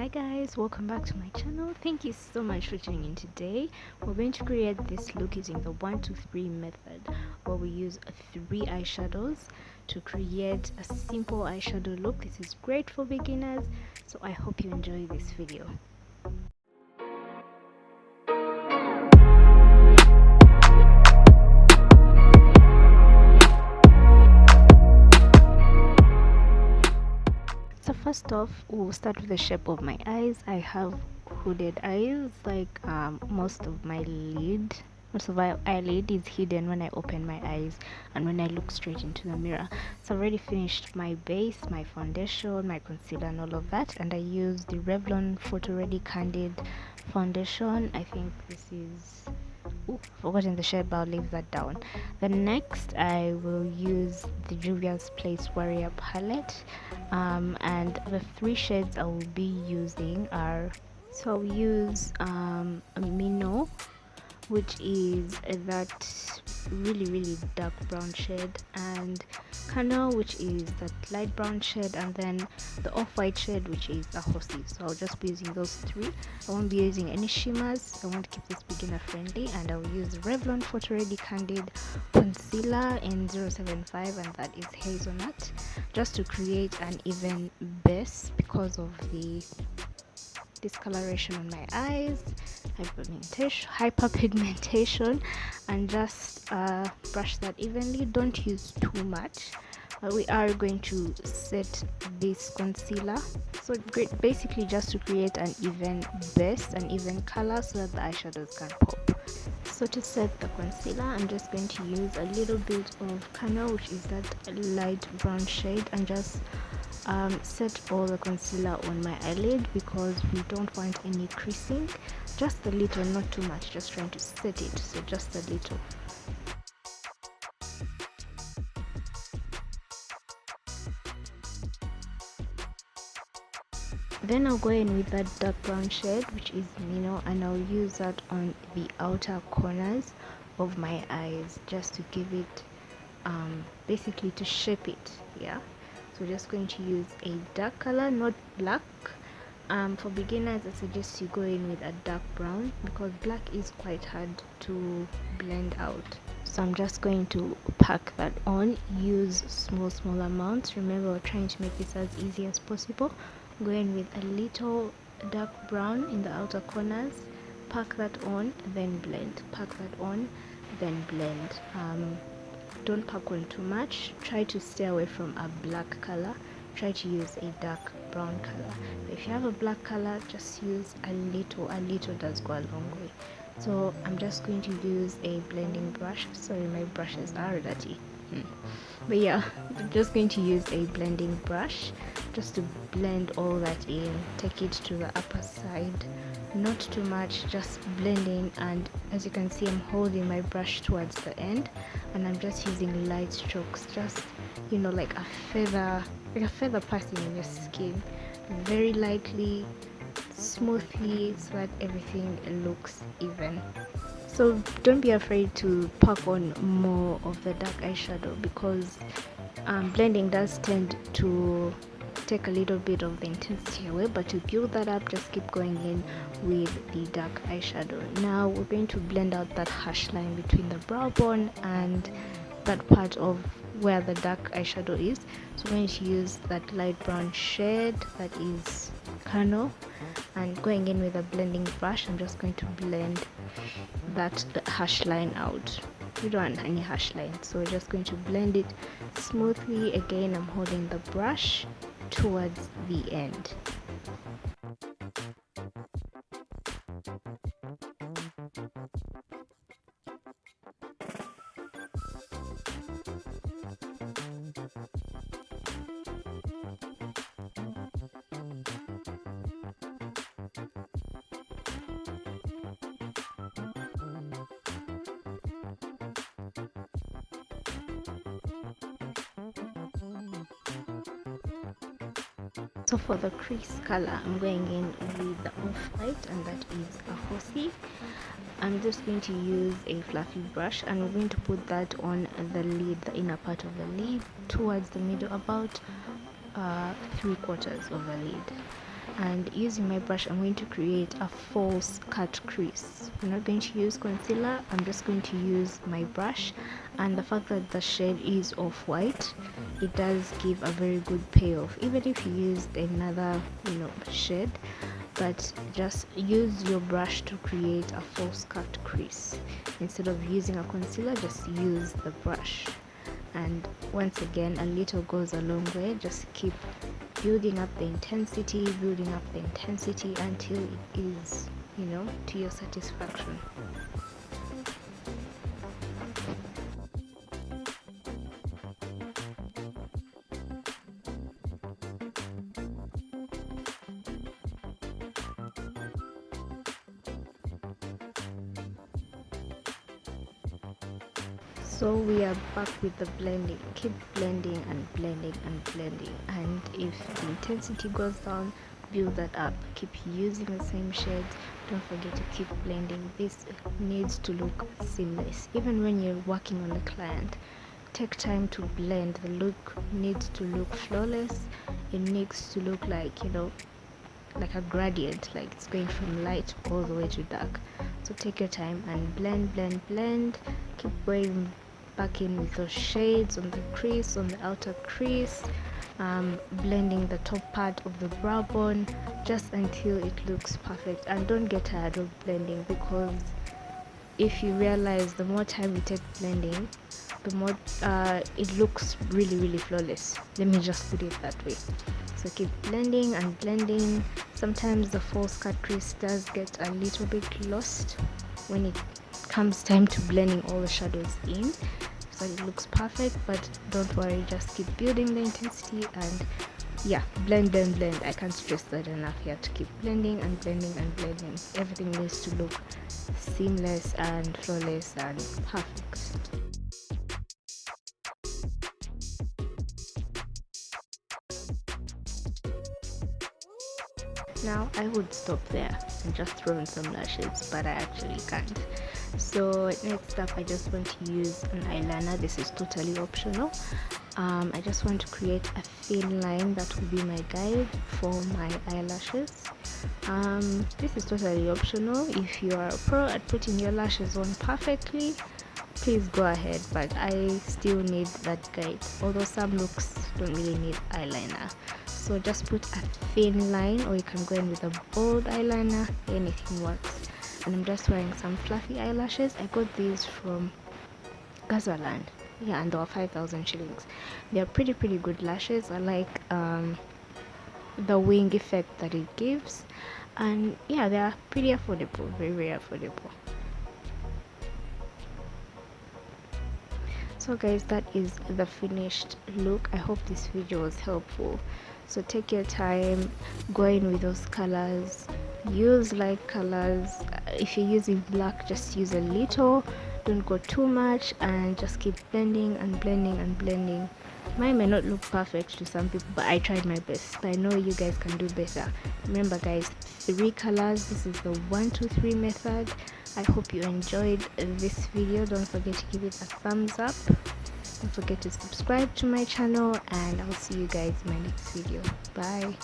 Hi guys, welcome back to my channel. Thank you so much for tuning in today. We're going to create this look using the 1 2 3 method, where we use 3 eyeshadows to create a simple eyeshadow look. This is great for beginners, so I hope you enjoy this video. So first off, we'll start with the shape of my eyes. I have hooded eyes, like most of my eyelid is hidden when I open my eyes and when I look straight into the mirror. So I've already finished my base, my foundation, my concealer and all of that, and I use the Revlon Photo Ready Candid foundation. I think this is forgotten the shade, but I'll leave that down. Then next I will use the Juvia's Place Warrior palette, and the 3 shades I will be using are, so I'll use Amino, which is that really dark brown shade, and Cano, which is that light brown shade, and then the off-white shade, which is a horsey. So I'll just be using those 3. I won't be using any shimmers. I want to keep this beginner friendly, and I'll use Revlon Photo Ready Candid concealer in 075, and that is hazelnut, just to create an even base because of the discoloration on my eyes, hyperpigmentation, and just brush that evenly. Don't use too much. We are going to set this concealer, so basically just to create an even base, an even color, so that the eyeshadows can pop. So to set the concealer, I'm just going to use a little bit of Cano, which is that light brown shade, and just set all the concealer on my eyelid because we don't want any creasing. Just a little, not too much, just trying to set it, so just a little. Then I'll go in with that dark brown shade, which is Mino, and I'll use that on the outer corners of my eyes, just to give it basically to shape it. Yeah, so just going to use a dark color, not black. For beginners, I suggest you go in with a dark brown because black is quite hard to blend out. So I'm just going to pack that on. Use small amounts. Remember, we're trying to make this as easy as possible. Go in with a little dark brown in the outer corners, pack that on, then blend. Pack that on, then blend. Don't pack on too much. Try to stay away from a black color. Try to use a dark brown color. But if you have a black color, just use a little. A little does go a long way. So I'm just going to use a blending brush. Sorry, my brushes are dirty. But yeah, I'm just going to use a blending brush just to blend all that in. Take it to the upper side, not too much, just blending. And as you can see, I'm holding my brush towards the end, and I'm just using light strokes, just, you know, like a feather passing in your skin, very lightly, smoothly, so that everything looks even. So don't be afraid to pack on more of the dark eyeshadow because blending does tend to take a little bit of the intensity away, but to build that up, just keep going in with the dark eyeshadow. Now we're going to blend out that harsh line between the brow bone and that part of where the dark eyeshadow is. So we're going to use that light brown shade, that is Cano, and going in with a blending brush, I'm just going to blend that harsh line out. We don't want any harsh line, so we're just going to blend it smoothly. Again, I'm holding the brush towards the end. So for the crease color, I'm going in with the off-white, and that is a horsey. I'm just going to use a fluffy brush, and we're going to put that on the lid, the inner part of the lid, towards the middle, about 3/4 of the lid. and using my brush I'm going to create a false cut crease. I'm not going to use concealer, I'm just going to use my brush, and the fact that the shade is off-white, it does give a very good payoff even if you used another shade. But just use your brush to create a false cut crease. Instead of using a concealer, just use the brush. And once again, a little goes a long way. Just keep building up the intensity until it is, to your satisfaction. So we are back with the blending. Keep blending and blending and blending, and if the intensity goes down, build that up. Keep using the same shades. Don't forget to keep blending. This needs to look seamless. Even when you're working on the client, take time to blend. The look needs to look flawless. It needs to look like like a gradient, like it's going from light all the way to dark. So take your time and blend. Keep going back in with those shades on the crease, on the outer crease, blending the top part of the brow bone just until it looks perfect. And don't get tired of blending, because if you realize the more time you take blending, the more it looks really flawless. Let me just put it that way. So keep blending and blending. Sometimes the false cut crease does get a little bit lost when it comes time to blending all the shadows in, so it looks perfect. But don't worry, just keep building the intensity and blend. I can't stress that enough here, to keep blending and blending and blending. Everything needs to look seamless and flawless and perfect. Now I would stop there and just throw in some lashes, but I actually can't. So next up, I just want to use an eyeliner. This is totally optional. I just want to create a thin line that will be my guide for my eyelashes. This is totally optional. If you are a pro at putting your lashes on perfectly, please go ahead, but I still need that guide, although some looks don't really need eyeliner. So just put a thin line, or you can go in with a bold eyeliner. Anything works. And I'm just wearing some fluffy eyelashes. I got these from Gazaland, and they were 5,000 shillings. They're pretty good lashes. I like the wing effect that it gives, and they are pretty affordable, very affordable. So guys, that is the finished look. I hope this video was helpful. So take your time, go in with those colors, use light colors. If you're using black, just use a little, don't go too much, and just keep blending and blending. Mine may not look perfect to some people, but I tried my best. But I know you guys can do better. Remember guys, 3 colors. This is the 1 2 3 method. I hope you enjoyed this video. Don't forget to give it a thumbs up. Don't forget to subscribe to my channel, and I'll see you guys in my next video. Bye.